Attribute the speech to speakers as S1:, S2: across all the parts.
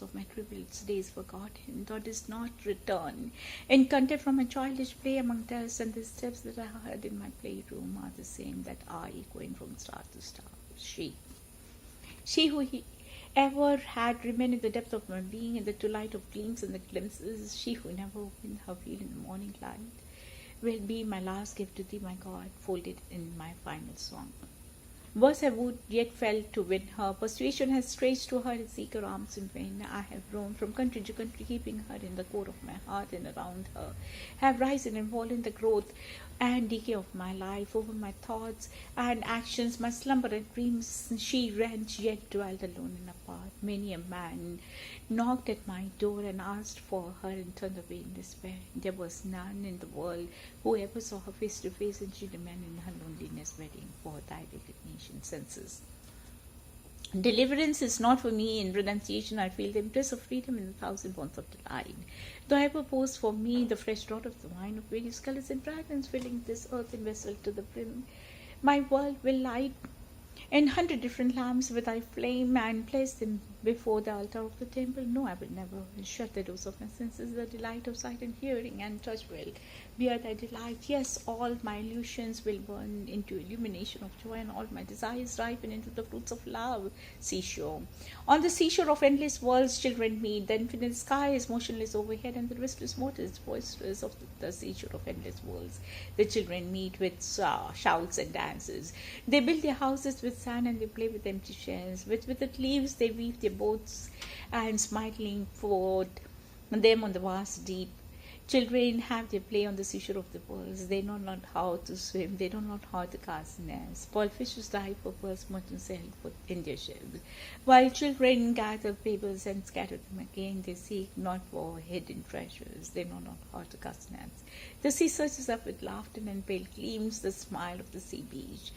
S1: of my troubled days forgotten, thou didst not return. In content from my childish play among dust, and the steps that I heard in my playroom are the same that are echoing from star to star. She who ever had remained in the depth of my being, in the twilight of gleams and the glimpses, she who never opened her veil in the morning light, will be my last gift to thee, my God, folded in my final song. Worse I would yet fail to win her. Persuasion has stretched to her its eager arms in vain. I have roamed from country to country, keeping her in the core of my heart and around her. Have risen and fallen the growth and decay of my life, over my thoughts and actions, my slumber and dreams. She wrenched yet dwelt alone and apart. Many a man knocked at my door and asked for her and turned away in despair. There was none in the world who ever saw her face to face, and she remained in her loneliness, waiting for thy recognition senses. Deliverance is not for me. In renunciation I feel the embrace of freedom in a thousand bonds of delight. Thou ever pours for me the fresh draught of the wine of various colors and fragrance, filling this earthen vessel to the brim. My world will light in 100 different lamps with thy flame, and place them before the altar of the temple. No, I will never shut the doors of my senses. The delight of sight and hearing and touch will bear thy delight. Yes, all my illusions will burn into illumination of joy, and all my desires ripen into the fruits of love. Seashore. On the seashore of endless worlds children meet. The infinite sky is motionless overhead, and the restless waters boisterous of the seashore of endless worlds. The children meet with shouts and dances. They build their houses with sand, and they play with empty shells. With withered leaves they weave their boats, and smiling forward them on the vast deep. Children have their play on the seashore of the worlds. They know not how to swim. They know not how to cast nets. Pearl fishes dive for pearls, merchants sell in their shells. While children gather pebbles and scatter them again, they seek not for hidden treasures. They know not how to cast nets. The sea surges up with laughter and pale gleams, the smile of the sea beach.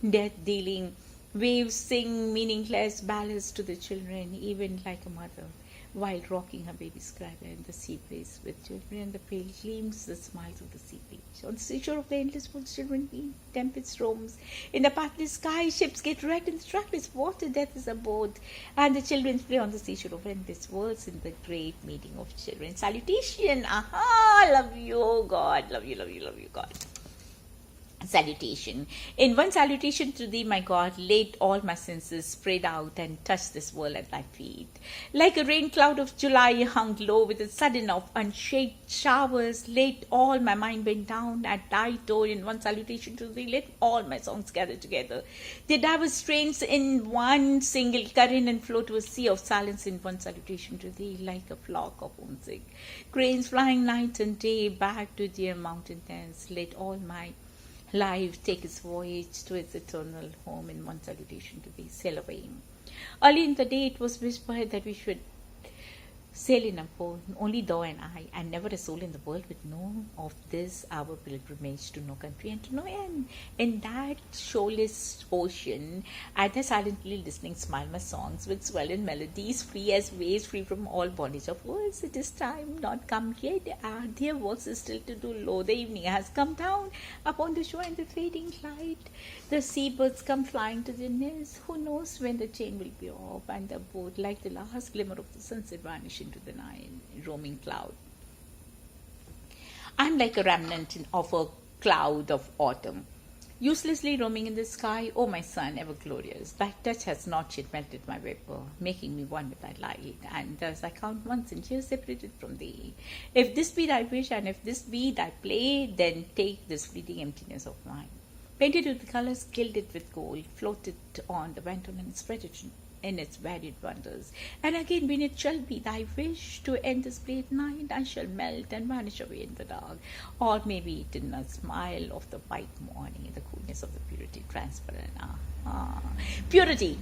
S1: Death-dealing waves sing meaningless ballads to the children, even like a mother, while rocking her baby's cradle, and the sea plays with children, and the pale gleams, the smiles of the sea beach. On the seashore of the endless world, children meet, tempest roams. In the pathless sky, ships get wrecked in the trackless water, death is aboard, and the children play on the seashore of endless worlds in the great meeting of children. Salutation! Aha! Love you, God. Love you, love you, love you, God. Salutation. In one salutation to thee, my God, let all my senses spread out and touch this world at thy feet. Like a rain cloud of July hung low with a sudden of unshaped showers, let all my mind bend down at thy door. In one salutation to thee, let all my songs gather together. Their diverse strains in one single current, and flow to a sea of silence in one salutation to thee, like a flock of homesick cranes flying night and day back to their mountain nest. Let all my life take its voyage to its eternal home in one salutation to thee. Sail away. Early in the day it was whispered that we should sail in a boat, only thou and I, and never a soul in the world would know of this our pilgrimage to no country and to no end. In that shoreless ocean, I there silently listening smile my songs with swell in melodies, free as waves, free from all bondage of words. It is time not come yet, our dear works is still to do low. The evening has come down upon the shore and the fading light. The seabirds come flying to their nests. Who knows when the chain will be off, and the boat, like the last glimmer of the sunset, vanish into the night, roaming cloud. I am like a remnant of a cloud of autumn, uselessly roaming in the sky. O my sun, ever glorious, thy touch has not yet melted my vapor, making me one with thy light, and thus I count months and years separated from thee. If this be thy wish, and if this be thy play, then take this fleeting emptiness of mine. Painted with colours, gilded with gold, floated on the wanton and spread it in its varied wonders. And again, when it shall be thy wish to end this great night, I shall melt and vanish away in the dark, or maybe it in a smile of the white morning, in the coolness of the purity transparent. Purity,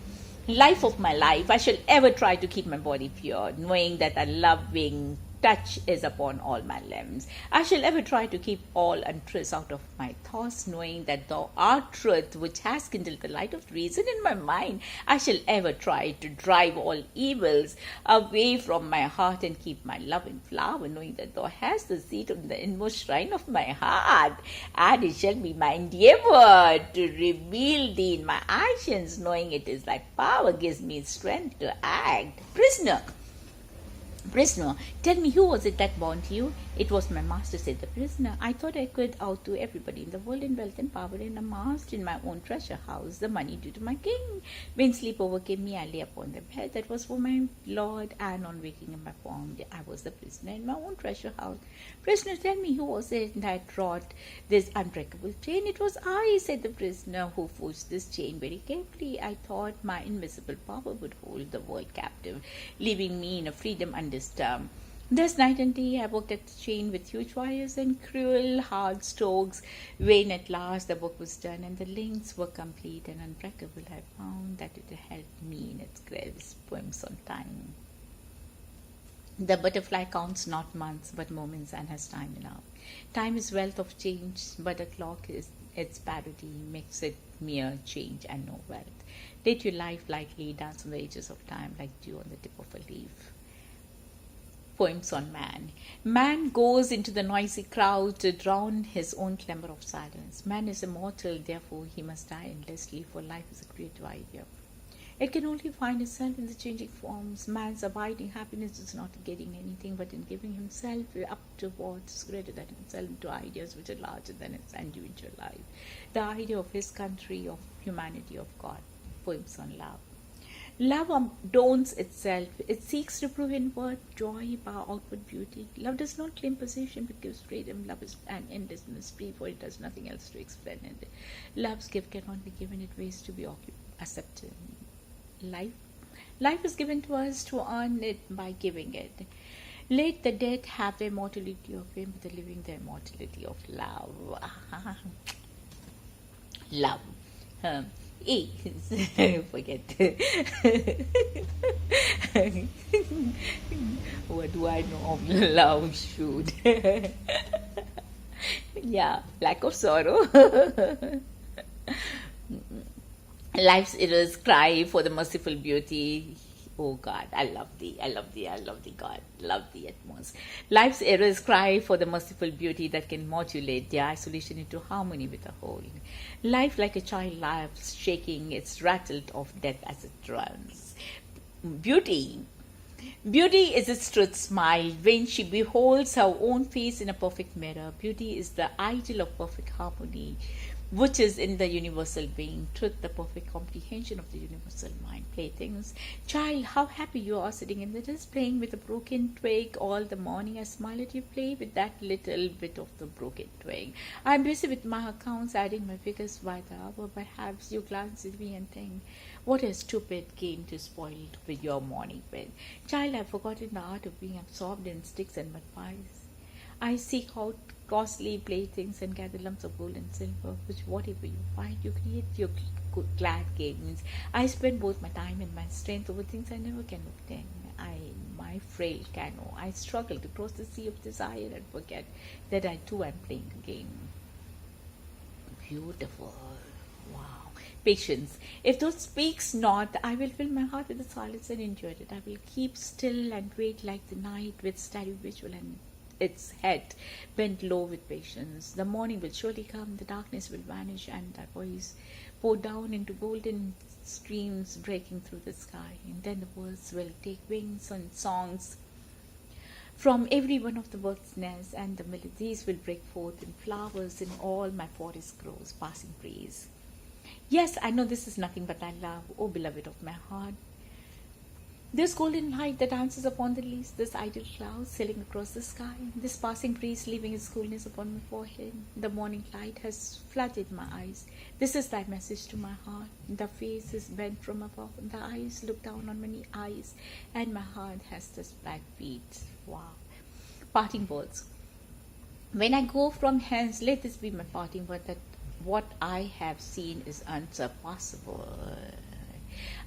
S1: life of my life, I shall ever try to keep my body pure, knowing that a loving touch is upon all my limbs. I shall ever try to keep all untruths out of my thoughts, knowing that thou art truth, which has kindled the light of reason in my mind. I shall ever try to drive all evils away from my heart and keep my love in flower, knowing that thou hast the seat on the inmost shrine of my heart. And it shall be my endeavor to reveal thee in my actions, knowing it is thy power gives me strength to act. Prisoner, Prisoner, tell me, who was it that bound you? It was my master, said the prisoner. I thought I could outdo everybody in the world in wealth and power, and amassed in my own treasure house the money due to my king. When sleep overcame me, I lay upon the bed that was for my lord, and on waking up I found I was the prisoner in my own treasure house. Prisoner, tell me, who was it that wrought this unbreakable chain? It was I, said the prisoner, who forged this chain very carefully. I thought my invisible power would hold the world captive, leaving me in a freedom undisturbed. Thus night and day I worked at the chain with huge wires and cruel hard strokes. When at last the work was done and the links were complete and unbreakable, I found that it helped me in its crisp poems on time. The butterfly counts not months but moments and has time enough. Time is wealth of change, but a clock is its parody, makes it mere change and no wealth. Let your life lightly dance on the edges of time like dew on the tip of a leaf. Poems on man. Man goes into the noisy crowd to drown his own clamor of silence. Man is immortal, therefore he must die endlessly, for life is a creative idea. It can only find itself in the changing forms. Man's abiding happiness is not in getting anything, but in giving himself up to what is greater than himself, to ideas which are larger than his individual life. The idea of his country, of humanity, of God. Poems on love. Love adorns itself. It seeks to prove inward joy by outward beauty. Love does not claim possession but gives freedom. Love is an endless mystery, for it does nothing else to explain it. Love's gift cannot be given, it waits to be accepted. Life is given to us to earn it by giving it. Let the dead have the immortality of fame, but the living the immortality of love. Love. Forget. What do I know of love? Shoot. Yeah, lack of sorrow. Life's errors cry for the merciful beauty. Oh God, I love thee, I love thee, I love thee, God, love thee at most. Life's errors cry for the merciful beauty that can modulate their isolation into harmony with the whole. Life like a child laughs, shaking its rattled of death as it runs. Beauty. Beauty is its truth smile when she beholds her own face in a perfect mirror. Beauty is the ideal of perfect harmony, which is in the universal being. Truth, the perfect comprehension of the universal mind. Playthings. Child, how happy you are sitting in the desk playing with a broken twig all the morning. I smile at you, play with that little bit of the broken twig. I am busy with my accounts, adding my figures by the hour. Perhaps you glance at me and think, what a stupid game to spoil with your morning with. Child, I have forgotten the art of being absorbed in sticks and mud pies. I seek out costly playthings and gather lumps of gold and silver, which whatever you find, you create your glad games. I spend both my time and my strength over things I never can obtain. My frail canoe, I struggle to cross the sea of desire and forget that I too am playing a game. Beautiful. Wow. Patience. If thou speaks not, I will fill my heart with the silence and enjoy it. I will keep still and wait like the night with steady visual and its head bent low with patience. The morning will surely come, the darkness will vanish, and thy voice pour down into golden streams breaking through the sky. And then the words will take wings and songs from every one of the birds' nests, and the melodies will break forth in flowers in all my forest grows, passing breeze. Yes, I know this is nothing but thy love, O beloved of my heart. This golden light that dances upon the leaves, this idle cloud sailing across the sky, this passing breeze leaving its coolness upon my forehead. The morning light has flooded my eyes. This is thy message to my heart. The face is bent from above, the eyes look down on many eyes, and my heart has just black feet. Wow. Parting words. When I go from hence, let this be my parting word, that what I have seen is unsurpassable.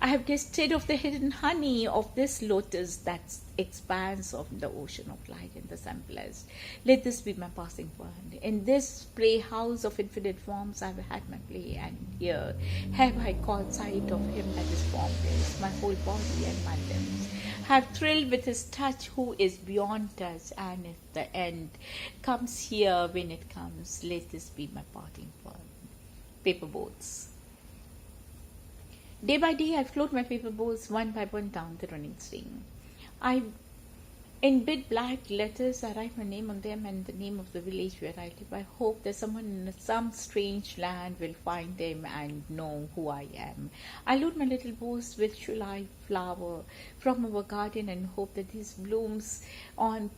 S1: I have tasted of the hidden honey of this lotus that expands of the ocean of light in the simplest. Let this be my passing word. In this playhouse of infinite forms I have had my play, and here have I caught sight of him that is formless. My whole body and my limbs have thrilled with his touch, who is beyond touch, and if the end comes here when it comes, let this be my parting word. Paper boats. Day by day, I float my paper boats one by one down the running stream. I In big black letters, I write my name on them and the name of the village where I live. I hope that someone in some strange land will find them and know who I am. I load my little bows with July flower from our garden and hope that these blooms on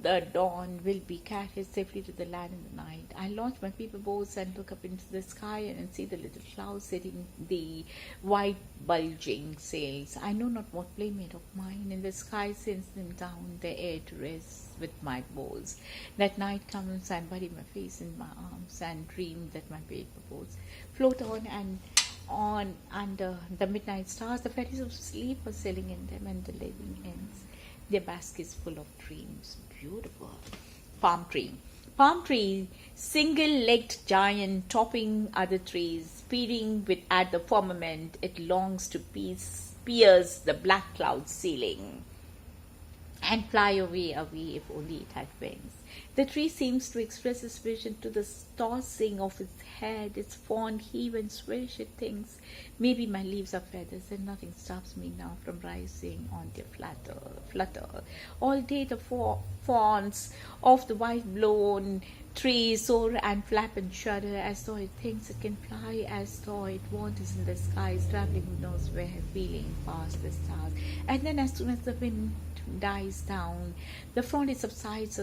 S1: the dawn will be carried safely to the land in the night. I launch my paper boats and look up into the sky and see the little clouds setting the white bulging sails. I know not what playmate of mine in the sky sends them down the air to rest with my bows. That night comes, I bury my face in my arms and dream that my paper boats float on and on under the midnight stars. The fairies of sleep are sailing in them and the living ends their baskets full of dreams. Beautiful. Palm tree. Palm tree, single-legged giant topping other trees, speeding with at the firmament, it longs to pierce the black cloud ceiling and fly away, away if only it had wings. The tree seems to express its vision to the tossing of its head, its fond heave and swish. It thinks, maybe my leaves are feathers and nothing stops me now from rising on their flutter. All day the fawns of the white-blown trees soar and flap and shudder as though it thinks it can fly, as though it wanders in the skies, traveling who knows where, feeling past the stars. And then as soon as the wind dies down, the front subsides.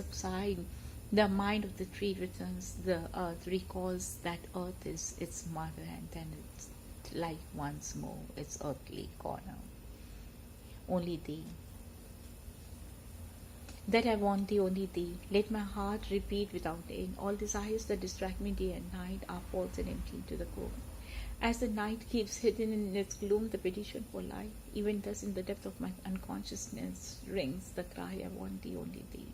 S1: The mind of the tree returns, the earth recalls that earth is its mother, and then it's like once more its earthly corner. Only thee, that I want thee, only thee. Let my heart repeat without end. All desires that distract me day and night are false and empty to the core. As the night keeps hidden in its gloom the petition for light, even thus in the depth of my unconsciousness rings the cry, I want thee, only thee.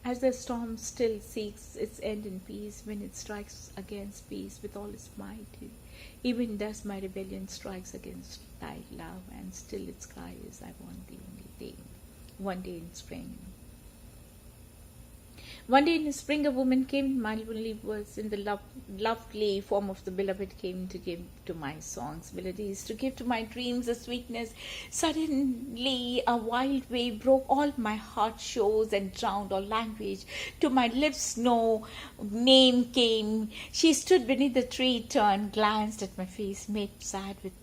S1: As the storm still seeks its end in peace, when it strikes against peace with all its might, even thus my rebellion strikes against thy love, and still its cry is, I want thee, only thee. One day in spring, a woman came in my lonely words, in the lovely form of the beloved came to give to my songs melodies, to give to my dreams a sweetness. Suddenly a wild wave broke all my heart shows and drowned all language. To my lips no name came. She stood beneath the tree, turned, glanced at my face, made sad with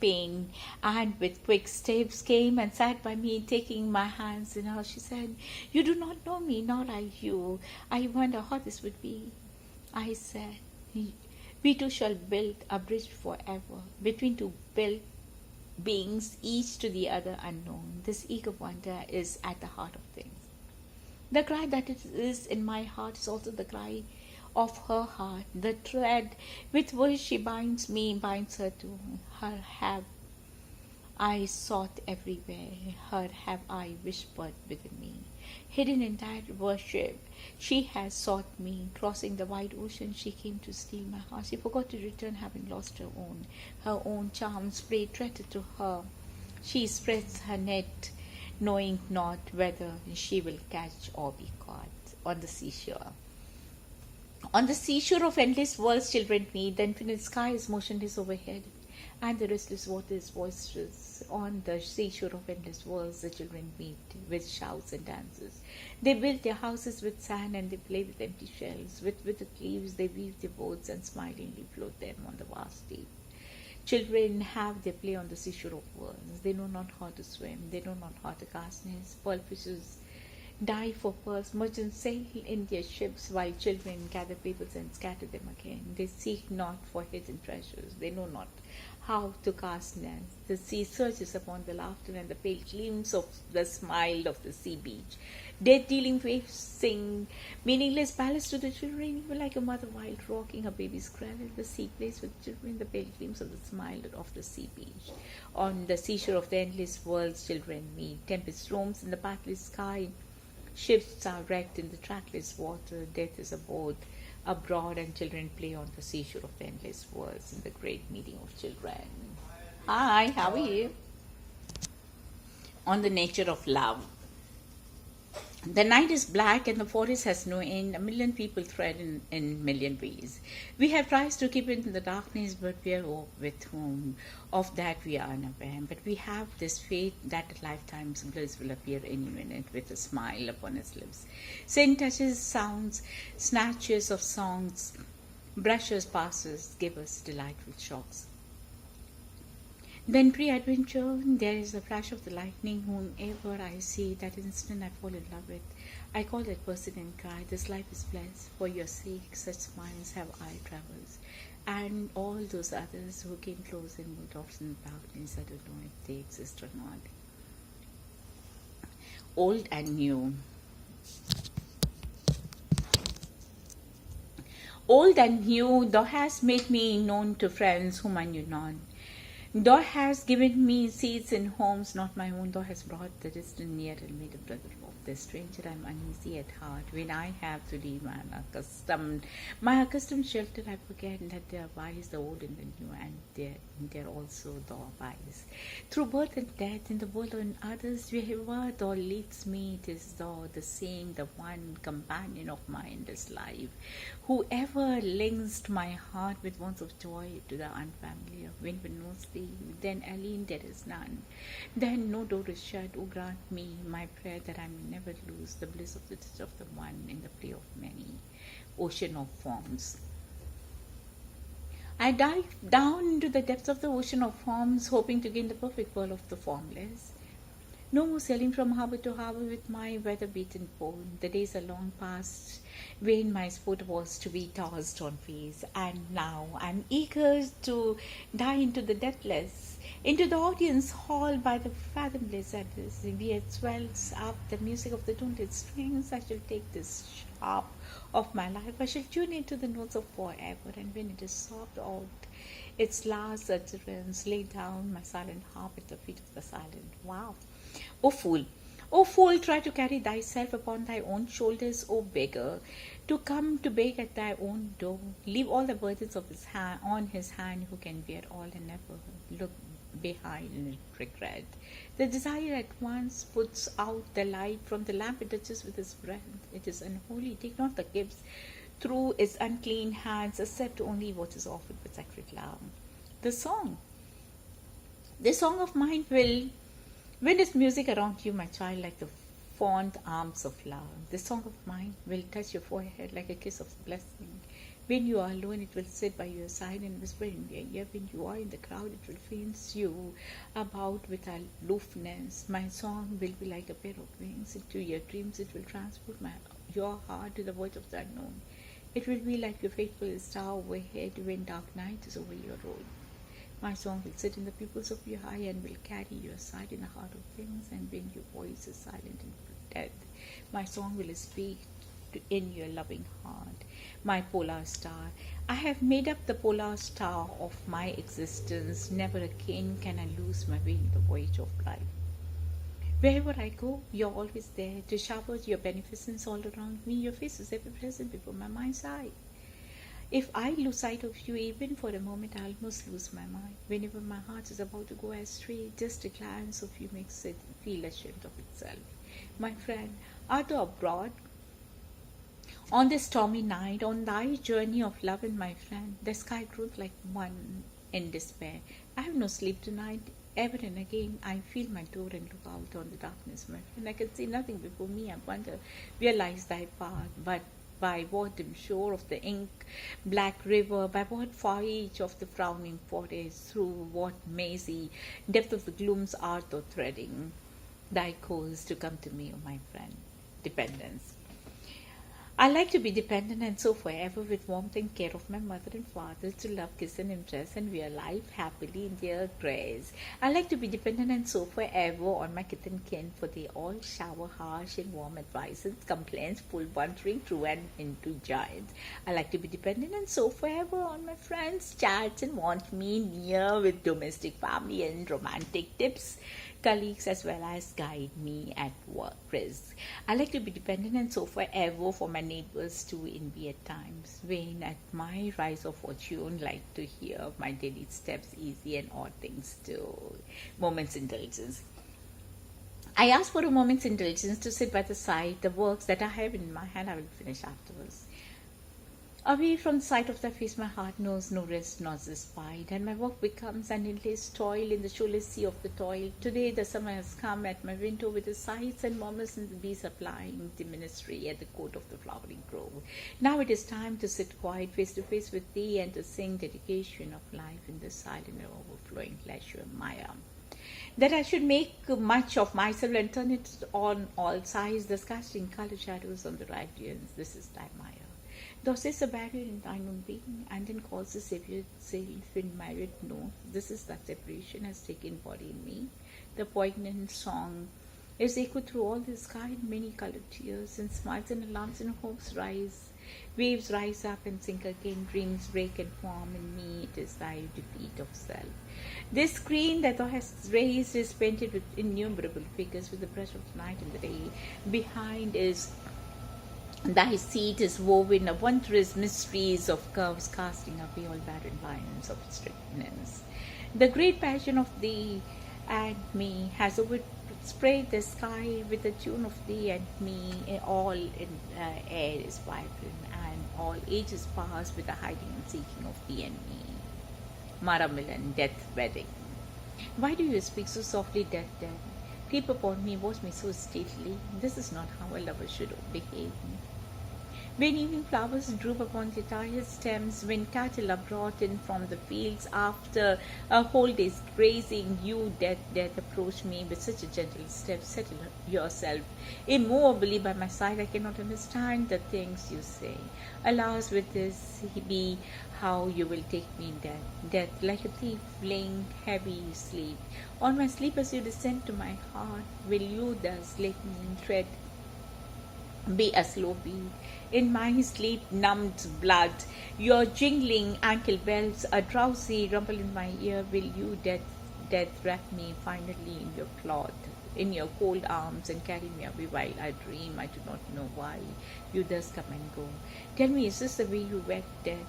S1: pain, and with quick steps came and sat by me, taking my hands in hers. She said, you do not know me, nor I you. I wonder how this would be. I said, we two shall build a bridge forever between two built beings, each to the other unknown. This eager wonder is at the heart of things. The cry that is in my heart is also the cry of her heart. The thread with which she binds me binds her to her. Have I sought everywhere, her have I whispered within me. Hidden in that worship, she has sought me. Crossing the wide ocean, she came to steal my heart. She forgot to return, having lost her own. Her own charms play traitor to her. She spreads her net, knowing not whether she will catch or be caught. On the seashore. On the seashore of endless worlds, children meet. The infinite sky is motionless overhead, and the restless water is boisterous. On the seashore of endless worlds, the children meet with shouts and dances. They build their houses with sand, and they play with empty shells. With withered leaves, they weave their boats and smilingly float them on the vast deep. Children have their play on the seashore of worlds. They know not how to swim. They know not how to cast nets. Pearl fishes die for pearls. Merchants sail in their ships, while children gather pebbles and scatter them again. They seek not for hidden treasures. They know not how to cast nets. The sea surges upon the laughter and the pale gleams of the smile of the sea beach. Death-dealing waves sing meaningless ballads to the children, even like a mother while rocking her baby's cradle. The sea plays with children, the pale gleams of the smile of the sea beach. On the seashore of the endless worlds, children meet. Tempest roams in the pathless sky. Ships are wrecked in the trackless water. Death is abroad, and children play on the seashore of the endless worlds in the great meeting of children. Hi, how are you? On the nature of love. The night is black and the forest has no end. A million people thread in million ways. We have tried to keep it in the darkness, but we are with whom. Of that we are unaware. But we have this faith that a lifetime's bliss will appear any minute with a smile upon his lips. Scent touches, sounds, snatches of songs, brushes, passes, give us delightful shocks. Then pre-adventure, there is a flash of the lightning. Whomever I see, that instant I fall in love with. I call that person and cry, this life is blessed. For your sake, such smiles have I travels. And all those others who came close and moved off in the darkness, I don't know if they exist or not. Old and new. Old and new, thou hast made me known to friends whom I knew not. Thou hast given me seats in homes not my own. Thou hast brought the distant near and made a brother of the stranger. I am uneasy at heart when I have to leave my accustomed shelter. I forget that they are wise, the old and the new, and they're also thou wise. Through birth and death, in the world and others, wherever thou leads me, it is thou, the same, the one companion of my endless life. Whoever links my heart with wants of joy to the unfamiliar, when no sleep, then alien there is none. Then no door is shut. O grant me my prayer that I may never lose the bliss of the touch of the one in the play of many. Ocean of forms. I dive down into the depths of the ocean of forms, hoping to gain the perfect world of the formless. No more sailing from harbour to harbour with my weather-beaten pole. The days are long past when my sport was to be tossed on waves, and now I'm eager to dive into the depthless, into the audience hall by the fathomless abyss. Where it swells up the music of the tuned strings, I shall take this harp of my life. I shall tune into the notes of forever, and when it is sobbed out, its last utterance, lay down my silent harp at the feet of the silent. Wow. O fool, try to carry thyself upon thy own shoulders, O beggar, to come to beg at thy own door. Leave all the burdens of his hand on his hand, who can bear all and never look behind in regret. The desire at once puts out the light from the lamp it touches with his breath. It is unholy. Take not the gifts through its unclean hands, accept only what is offered with sacred love. The song of mine will wind its music around you, my child, like the fond arms of love. The song of mine will touch your forehead like a kiss of blessing. When you are alone, it will sit by your side and whisper in your ear. When you are in the crowd, it will fence you about with aloofness. My song will be like a pair of wings. Into your dreams, it will transport your heart to the void of the unknown. It will be like your faithful star overhead when dark night is over your road. My song will sit in the pupils of your eye and will carry your sight in the heart of things. And when your voice is silent in death, my song will speak in your loving heart. My polar star, I have made up the polar star of my existence. Never again can I lose my way in the voyage of life. Wherever I go, you're always there to shower your beneficence all around me. Your face is ever present before my mind's eye. If I lose sight of you even for a moment, I almost lose my mind. Whenever my heart is about to go astray, just a glance of you makes it feel ashamed of itself. My friend, art thou abroad? On this stormy night, on thy journey of love, and my friend, the sky grows like one in despair. I have no sleep tonight. Ever and again, I feel my door and look out on the darkness, my friend. I can see nothing before me. I wonder where lies thy path, but by what dim shore of the ink black river, by what far edge of the frowning forest, through what mazy depth of the glooms art thou threading thy course to come to me, O my friend? Dependence. I like to be dependent and so forever, with warmth and care of my mother and father, to love, kiss and impress and wear life happily in their grace. I like to be dependent and so forever on my kith and kin, for they all shower harsh and warm advices, complaints, full wandering through and into giants. I like to be dependent and so forever on my friends, chats and want me near with domestic, family and romantic tips, colleagues, as well as guide me at work risk. I like to be dependent and so forever for my neighbors too in weird times, when at my rise of fortune like to hear my daily steps easy and odd things too. Moments indulgence. I ask for a moment's indulgence to sit by the side. The works that I have in my hand I will finish afterwards. Away from the sight of thy face, my heart knows no rest nor respite, and my work becomes an endless toil in the shoeless sea of the toil. Today the summer has come at my window with the sights and murmurs and the bees applying the ministry at the court of the flowering grove. Now it is time to sit quiet face to face with thee and to sing dedication of life in the silent and overflowing leisure Maya. That I should make much of myself and turn it on all sides, thus casting colored shadows on the radiance. This is thy Maya. Thou seest a barrier in thine own being, and then calls the Savior self in myriad notes. This is that separation has taken body in me. The poignant song is echoed through all the sky in many colored tears, and smiles and alarms and hopes rise. Waves rise up and sink again, dreams break and form in me. It is thy defeat of self. This screen that thou hast raised is painted with innumerable figures with the brush of the night and the day. Behind is thy seat is woven of wondrous mysteries of curves, casting away all barren lines of strictness. The great passion of thee and me has overspread the sky with the tune of thee and me. All in air is vibrant, and all ages pass with the hiding and seeking of thee and me. Maramilan, death wedding. Why do you speak so softly, death, death? Creep upon me, watch me so stately. This is not how a lover should behave. When evening flowers droop upon the tired stems, when cattle are brought in from the fields after a whole day's grazing, you, death, death, approach me with such a gentle step. Settle yourself immovably by my side. I cannot understand the things you say. Alas, with this be how you will take me, death, death, like a thief laying heavy sleep. On my sleep as you descend to my heart, will you thus let me tread be a slow beat in my sleep numbed blood, your jingling ankle bells, a drowsy rumble in my ear. Will you, death, death, wrap me finally in your cloth, in your cold arms, and carry me away while I dream? I do not know why you thus come and go. Tell me, is this the way you wed, death?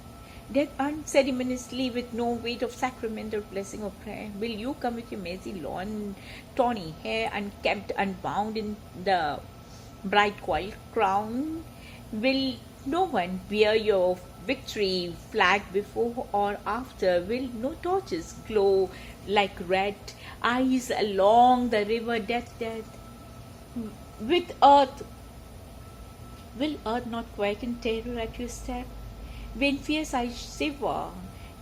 S1: Death, unceremoniously, with no weight of sacrament or blessing or prayer, will you come with your messy lawn, tawny hair, unkempt, unbound in the bright coil crown? Will no one bear your victory flag before or after? Will no torches glow like red eyes along the river, death, death? With earth, will earth not quake in terror at your step? When fierce eyed Shiva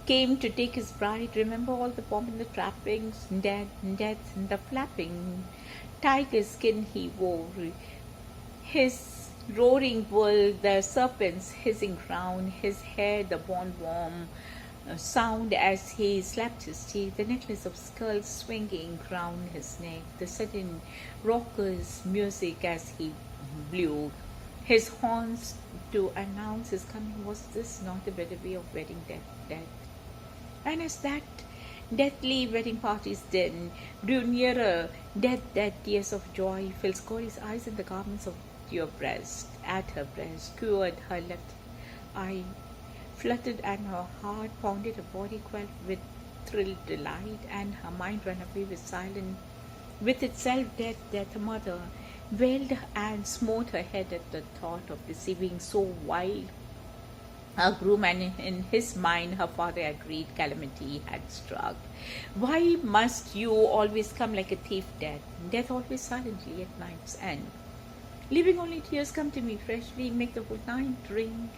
S1: came to take his bride, remember all the pomp and the trappings, death, death, and the flapping tiger skin he wore, his roaring bull, the serpent's hissing crown, his hair the bone warm sound as he slapped his teeth, the necklace of skulls swinging round his neck, the sudden raucous music as he blew his horns to announce his coming. Was this not a better way of wedding, death, death? And as that deathly wedding party's din drew nearer, death, death, tears of joy filled Gauri's eyes, and the garments of your breast, at her breast, quivered her left eye, fluttered, and her heart pounded, her body quelled with thrilled delight, and her mind ran away with itself. Death, death, her mother wailed and smote her head at the thought of receiving so wild a groom, and in his mind her father agreed calamity had struck. Why must you always come like a thief, death? Death always silently at night's end, leaving only tears come to me freshly. Make the whole night ring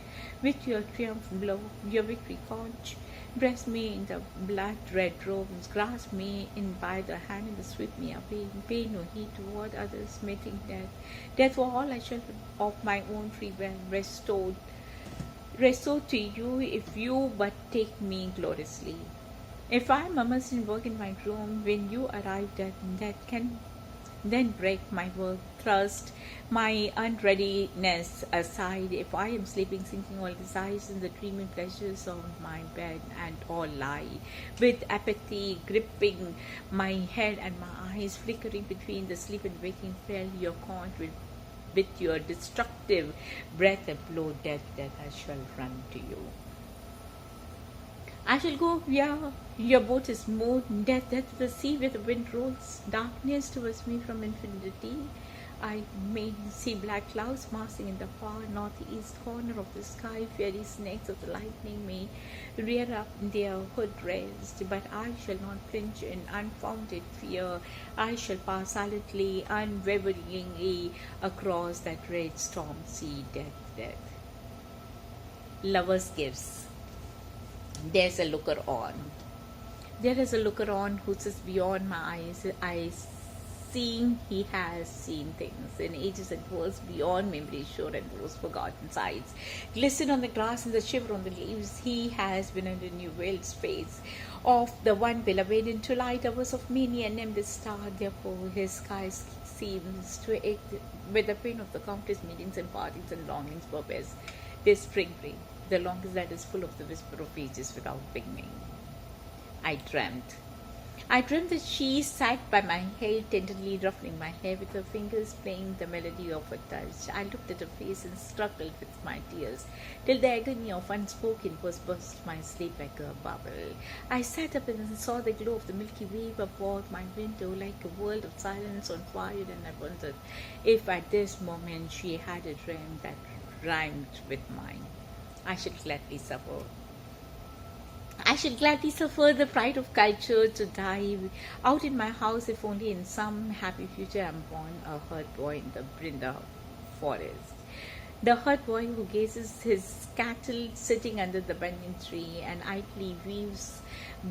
S1: with your triumph blow, your victory conch. Dress me in the blood-red robes, grasp me in by the hand and sweep me away. Pay no heed to what others may think, death. Death, for all I shall of my own free will restore to you, if you but take me gloriously. If I am immersed in work in my room, when you arrive, death can then break my work, thrust my unreadiness aside. If I am sleeping, sinking all desires in the dreaming pleasures of my bed, and all lie with apathy gripping my head and my eyes, flickering between the sleep and waking, fell your conch with your destructive breath and blow, death, death, I shall run to you. I shall go where your boat is moored, death to the sea where the wind rolls darkness towards me from infinity. I may see black clouds massing in the far northeast corner of the sky. Fiery snakes of the lightning may rear up their hood raised, but I shall not flinch in unfounded fear. I shall pass silently, unwaveringly across that red storm sea. Death. Lovers' gifts. There's a looker on. There is a looker on who sits beyond my eyes, seeing he has seen things in ages and worlds beyond memory, sure, and those forgotten sights. Glisten on the grass and the shiver on the leaves, he has been in the new world's face of the one beloved in twilight hours of many an nameless star. Therefore, his sky seems to ache with the pain of the countless meetings and partings and longings for best. This spring rain, the longest that is full of the whisper of ages without beginning. I dreamt that she sat by my head, tenderly ruffling my hair with her fingers, playing the melody of her touch. I looked at her face and struggled with my tears, till the agony of unspoken words burst my sleep like a bubble. I sat up and saw the glow of the Milky Way above my window, like a world of silence on fire, and I wondered if at this moment she had a dream that rhymed with mine. I should gladly suffer. I shall gladly suffer the pride of culture to die out in my house if only in some happy future I am born a herd boy in the Brinda forest. The herd boy who gazes his cattle sitting under the banyan tree and idly weaves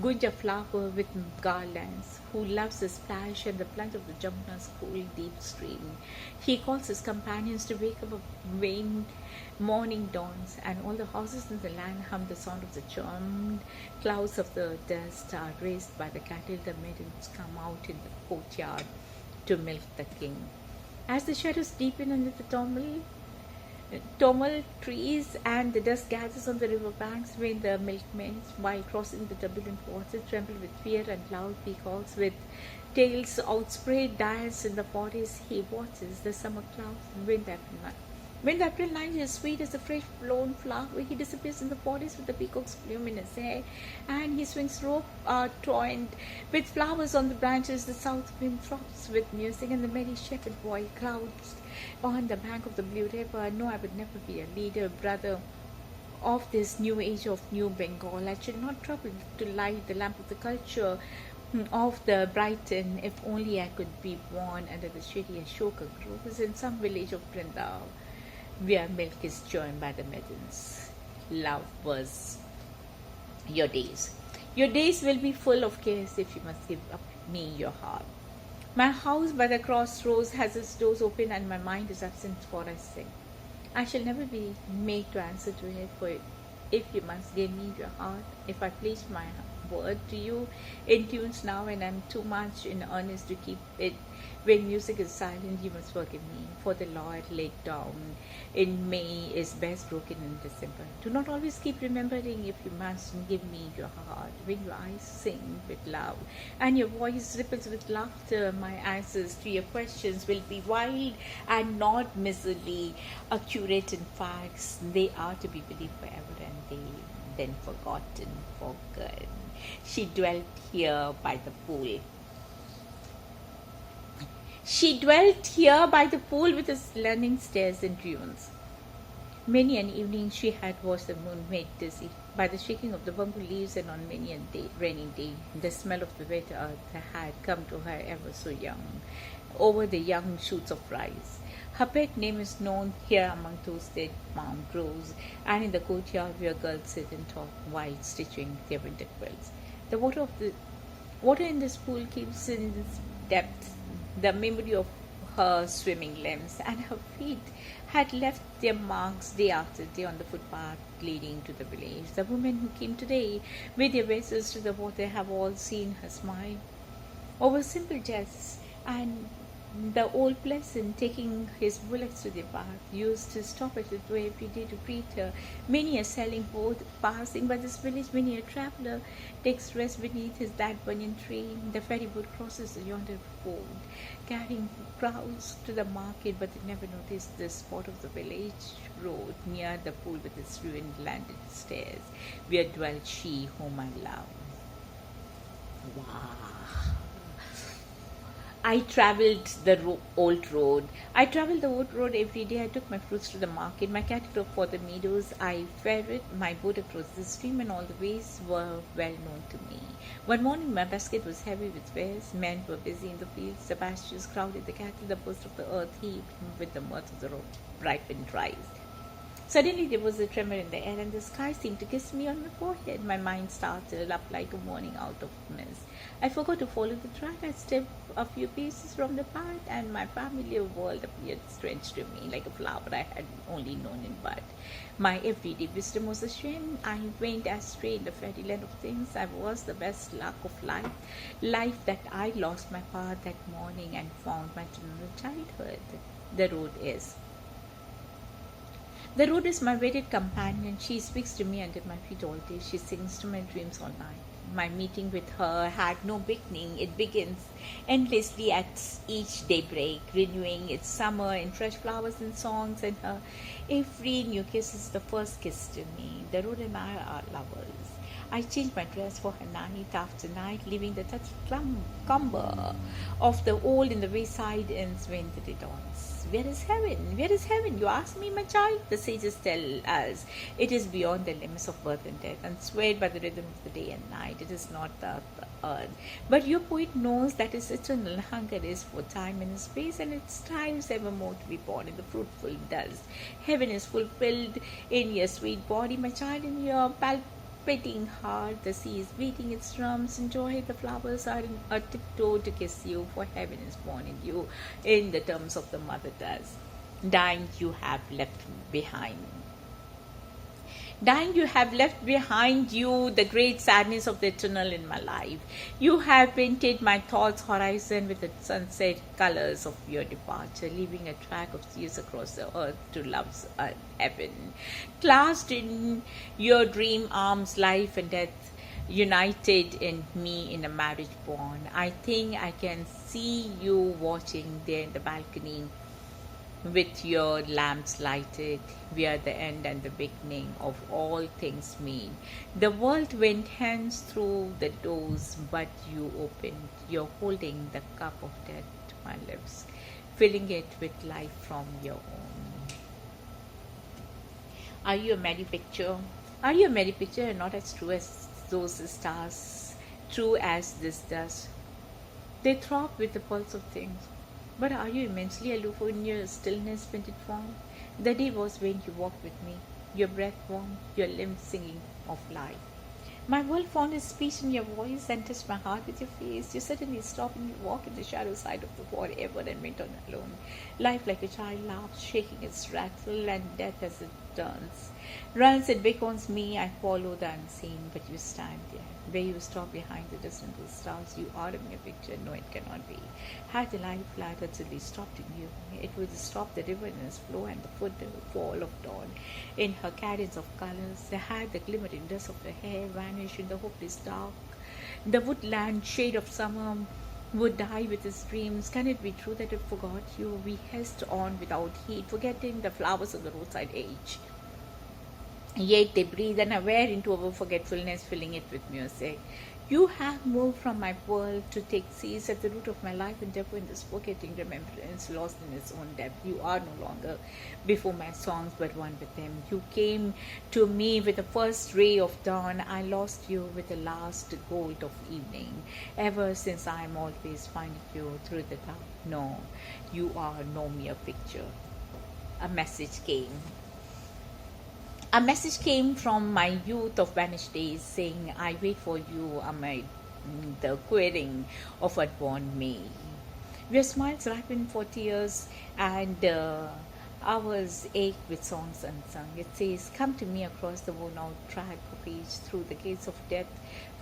S1: gunja flower with garlands, who loves the splash and the plunge of the Jamuna's cool deep stream. He calls his companions to wake up when morning dawns, and all the houses in the land hum the sound of the charmed clouds of the dust are raised by the cattle. The maidens come out in the courtyard to milk the king. As the shadows deepen under the tomel trees and the dust gathers on the river banks, when the milkmen, while crossing the turbulent water, tremble with fear, and loud peacocks with tails outspread dance in the forest, he watches the summer clouds and wind after night. When the April night is sweet as a fresh blown flower, he disappears in the forest with the peacock's plume in his hair, and he swings rope twined with flowers on the branches. The south wind throbs with music, and the merry shepherd boy clouds on the bank of the blue river. No, I would never be a leader, brother of this new age of New Bengal. I should not trouble to light the lamp of the culture of the Brighton, if only I could be born under the shady Ashoka groves in some village of Vrindavan, where milk is churned by the maidens. Love was your days. Your days will be full of cares if you must give up me your heart. My house by the crossroads has its doors open, and my mind is absent for I sing. I shall never be made to answer to it, for if you must give me your heart, if I pledge my word to you in tunes now, and I'm too much in earnest to keep it when music is silent, you must forgive me, for the law laid down in May is best broken in December. Do not always keep remembering if you must give me your heart. When your eyes sing with love and your voice ripples with laughter, my answers to your questions will be wild and not miserly, accurate in facts. They are to be believed forever, and they then forgotten for good. She dwelt here by the pool. She dwelt here by the pool with its learning stairs and ruins. Many an evening she had watched the moon made dizzy by the shaking of the bamboo leaves, and on many a rainy day the smell of the wet earth had come to her ever so young, over the young shoots of rice. Her pet name is known here among those dead palm groves, and in the courtyard where girls sit and talk while stitching their winter quilts. The water in this pool keeps in its depth the memory of her swimming limbs, and her feet had left their marks day after day on the footpath leading to the village. The women who came today with their vessels to the water have all seen her smile over simple jests, and The old peasant, taking his bullocks to the bath, used to stop at the door every day to greet her. Many a selling boat passing by this village, many a traveller takes rest beneath his that banyan tree. The ferry boat crosses the yonder ford, carrying crowds to the market, but they never noticed the spot of the village road near the pool with its ruined landed stairs, where dwelt she whom I love. Wow. I traveled the old road. I traveled the old road every day. I took my fruits to the market, my cattle for the meadows. I ferried my boat across the stream, and all the ways were well known to me. One morning, my basket was heavy with wares. Men were busy in the fields, the pastures crowded, the cattle, the burst of the earth heaved with the mirth of the ripened rice. Suddenly there was a tremor in the air, and the sky seemed to kiss me on my forehead. My mind started up like a morning out of mist. I forgot to follow the track. I stepped a few paces from the path, and my familiar world appeared strange to me, like a flower I had only known in bud. My everyday wisdom was ashamed. I went astray in the fairyland of things. I was the best luck of life that I lost my path that morning and found my childhood. The road is. The road is my wedded companion. She speaks to me under my feet all day. She sings to my dreams all night. My meeting with her had no beginning. It begins endlessly at each daybreak, renewing its summer in fresh flowers and songs, and her every new kiss is the first kiss to me. The road and I are lovers. I change my dress for her night after night, leaving the touch cumber of the old in the wayside ends when the day dawns. Where is heaven? Where is heaven? You ask me, my child? The sages tell us it is beyond the limits of birth and death, unswayed by the rhythm of the day and night. It is not the earth. But your poet knows that its eternal hunger is for time and space, and it strives evermore to be born in the fruitful dust. Heaven is fulfilled in your sweet body, my child, in your palpitating heart. The sea is beating its drums. Enjoy, the flowers are in a tiptoe to kiss you, for heaven is born in you, in the terms of the mother does. Dying you have left behind. Dying, you have left behind you the great sadness of the eternal in my life. You have painted my thoughts horizon with the sunset colors of your departure, leaving a track of tears across the earth to love's heaven. Clasped in your dream arms, life and death united in me in a marriage bond. I think I can see you watching there in the balcony, with your lamps lighted, where the end and the beginning of all things meet. The world went hence through the doors, but you opened. You're holding the cup of death to my lips, filling it with life from your own. Are you a merry picture? Are you a merry picture, and not as true as those stars, true as this does? They throb with the pulse of things. But are you immensely aloof in your stillness painted form? The day was when you walked with me, your breath warm, your limbs singing of life. My world found its speech in your voice and touched my heart with your face. You suddenly stopped and you walked in the shadow side of the forever and went on alone. Life like a child laughs, shaking its rattle, and death as it turns. Runs and beckons me, I follow the unseen, but you stand there. Where you stop behind the distant stars, you are in your picture. No, it cannot be. Had the life flight utterly stopped in you, it would stop the river in its flow and the footfall of dawn in her cadence of colors. Had the glimmering dust of her hair vanished in the hopeless dark, the woodland shade of summer would die with his dreams. Can it be true that it forgot you? We haste on without heed, forgetting the flowers of the roadside age. Yet they breathe unaware into our forgetfulness, filling it with music. You have moved from my world to take seats at the root of my life, and therefore in this forgetting remembrance, lost in its own depth. You are no longer before my songs, but one with them. You came to me with the first ray of dawn. I lost you with the last gold of evening. Ever since I am always finding you through the dark. No, you are no mere picture. A message came. A message came from my youth of vanished days, saying, I wait for you amid the querying of unborn May. Your smiles ripen for tears, and Hours ache with songs unsung. It says, "Come to me across the worn-out track of age, through the gates of death.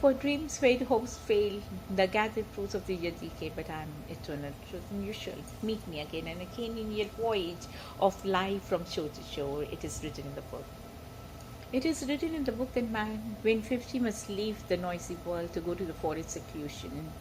S1: For dreams fade, hopes fail, the gathered fruits of the year decay, but I am eternal truth, and you shall meet me again and again in your voyage of life from shore to shore." It is written in the book. It is written in the book that man, when 50, must leave the noisy world to go to the forest seclusion.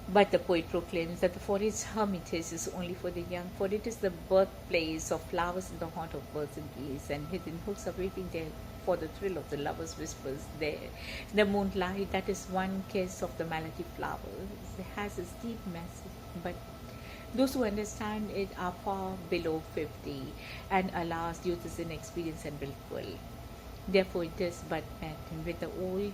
S1: But the poet proclaims that the forest hermitage is only for the young, for it is the birthplace of flowers and the haunt of birds and bees, and hidden hooks are waiting there for the thrill of the lover's whispers there. The moonlight, that is one kiss of the melody flowers, has its deep message, but those who understand it are far below 50, and alas, youth is inexperienced and willful. Therefore, it is but met, and with the old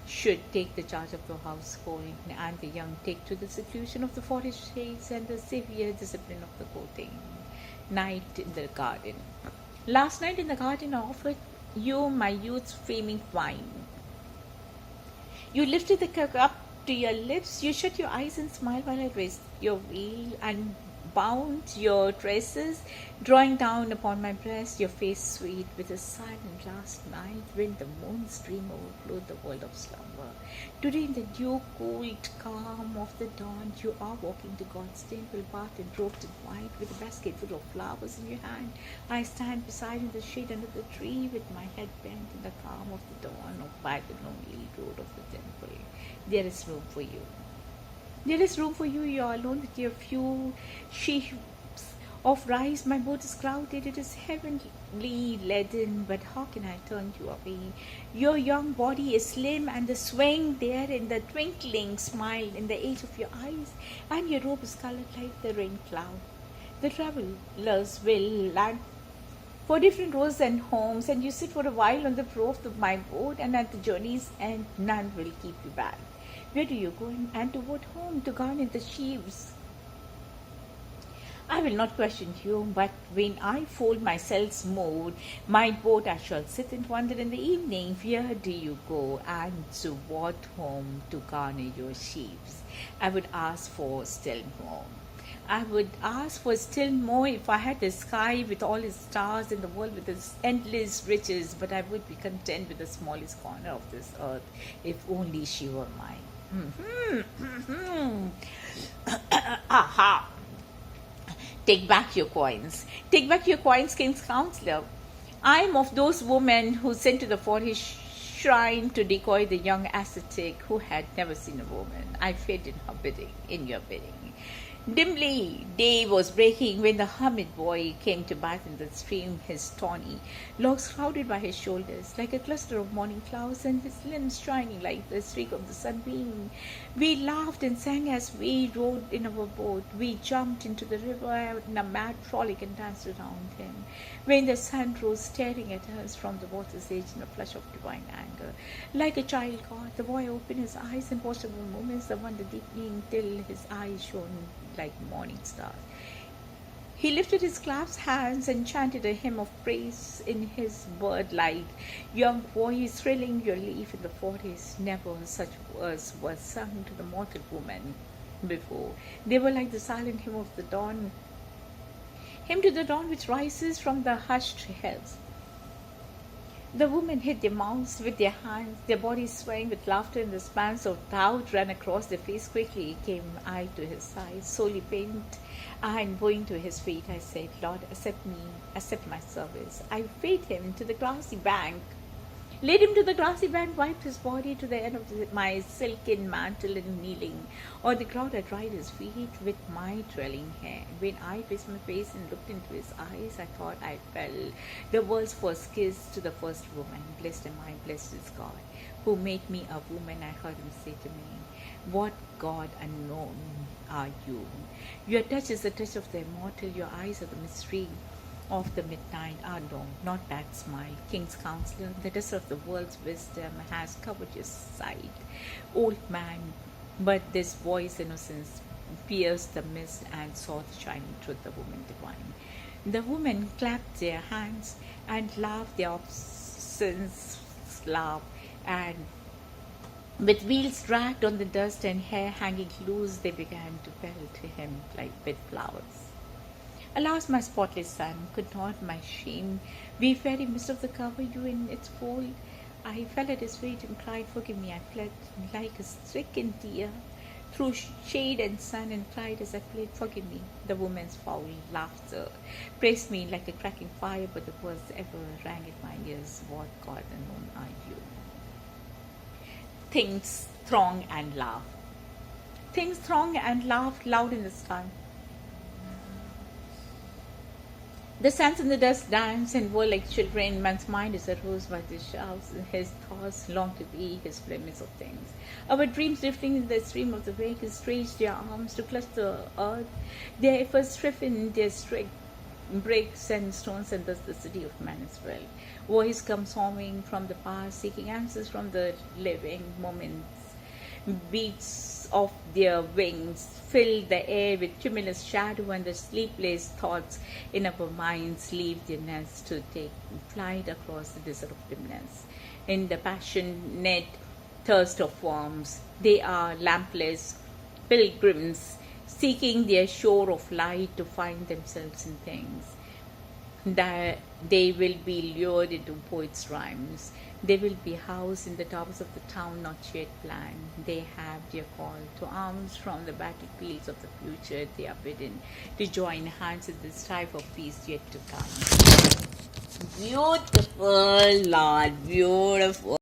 S1: should take the charge of the household, and the young take to the seclusion of the forest shades and the severe discipline of the courting. Night in the garden. Last night in the garden I offered you my youth's flaming wine. You lifted the cup up to your lips, you shut your eyes and smiled while I raised your veil and bound your tresses, drawing down upon my breast your face sweet with a silent last night when the moon's dream overflowed the world of slumber. Today in the dew-cooled calm of the dawn, you are walking to God's temple, bathed and robed in white, with a basket full of flowers in your hand. I stand beside in the shade under the tree, with my head bent in the calm of the dawn, by the lonely road of the temple. There is room for you. There is room for you. You are alone with your few sheaves of rice. My boat is crowded. It is heavenly laden. But how can I turn you away? Your young body is slim, and the swaying there in the twinkling smile in the edge of your eyes, and your robe is colored like the rain cloud. The travelers will land for different roads and homes, and you sit for a while on the prow of my boat, and at the journey's end none will keep you back. Where do you go, and to what home? To garner the sheaves. I will not question you, but when I fold my sails moored, my boat I shall sit and wonder in the evening. Where do you go, and to what home to garner your sheaves? I would ask for still more. I would ask for still more if I had the sky with all its stars and the world with its endless riches, but I would be content with the smallest corner of this earth, if only she were mine. Aha! Take back your coins. Take back your coins, King's Counselor. I am of those women who sent to the forest shrine to decoy the young ascetic who had never seen a woman. I fed in her bidding, in your bidding. Dimly day was breaking when the hermit boy came to bathe in the stream, his tawny locks crowded by his shoulders like a cluster of morning clouds, and his limbs shining like the streak of the sunbeam. We laughed and sang as we rowed in our boat. We jumped into the river in a mad frolic and danced around him. When the sun rose staring at us from the water's edge in a flush of divine anger, like a child god, the boy opened his eyes and watched our moments, the wonder deepening till his eyes shone like morning stars. He lifted his clasped hands and chanted a hymn of praise in his bird-like young voice, thrilling your leaf in the forest. Never such words were sung to the mortal woman before. They were like the silent hymn of the dawn, hymn to the dawn which rises from the hushed hills. The women hid their mouths with their hands, their bodies swaying with laughter, and the spans of doubt ran across their face. Quickly came I to his side, solely bent and bowing to his feet. I said, Lord, accept me, accept my service. I fed him to the grassy bank, laid him to the grassy bank, wiped his body to the end of my silken mantle, and kneeling on the ground I dried his feet with my trailing hair. When I raised my face and looked into his eyes, I thought I felt the world's first kiss to the first woman. Blessed am I, blessed is God, who made me a woman. I heard him say to me, what God unknown are you? Your touch is the touch of the immortal, your eyes are the mystery of the midnight. Ah, no, not that smile. King's Counselor, the dust of the world's wisdom has covered your sight, old man. But this boy's innocence pierced the mist and saw the shining truth, the woman divine. The women clapped their hands and laughed their obscene laugh, and with wheels dragged on the dust and hair hanging loose, they began to pelt him like wet flowers. Alas, my spotless sun could not my shame weave fairy mist of the cover you in its fold. I fell at his feet and cried, "Forgive me." I fled like a stricken deer through shade and sun and cried as I fled, "Forgive me." The woman's foul laughter praised me like a cracking fire, but the words ever rang in my ears. What God alone are you? Things throng and laugh. Things throng and laugh loud in the sky. The suns and the dust dance and whirl like children. Man's mind is aroused by the shouts. His thoughts long to be his glimmers of things. Our dreams drifting in the stream of the wake, stretch their arms to clutch the earth. Their efforts stricken their bricks and stones, and thus the city of man is well. Voice comes homing from the past, seeking answers from the living moments. Beats of their wings fill the air with tremulous shadow, and the sleepless thoughts in our minds leave their nests to take flight across the desert of dimness. In the passionate thirst of worms, they are lampless pilgrims seeking their shore of light to find themselves in things. That they will be lured into poets' rhymes. They will be housed in the towers of the town not yet planned. They have their call to arms from the battlefields of the future. They are bidden to join hands in the strife of peace yet to come. Beautiful, Lord, beautiful.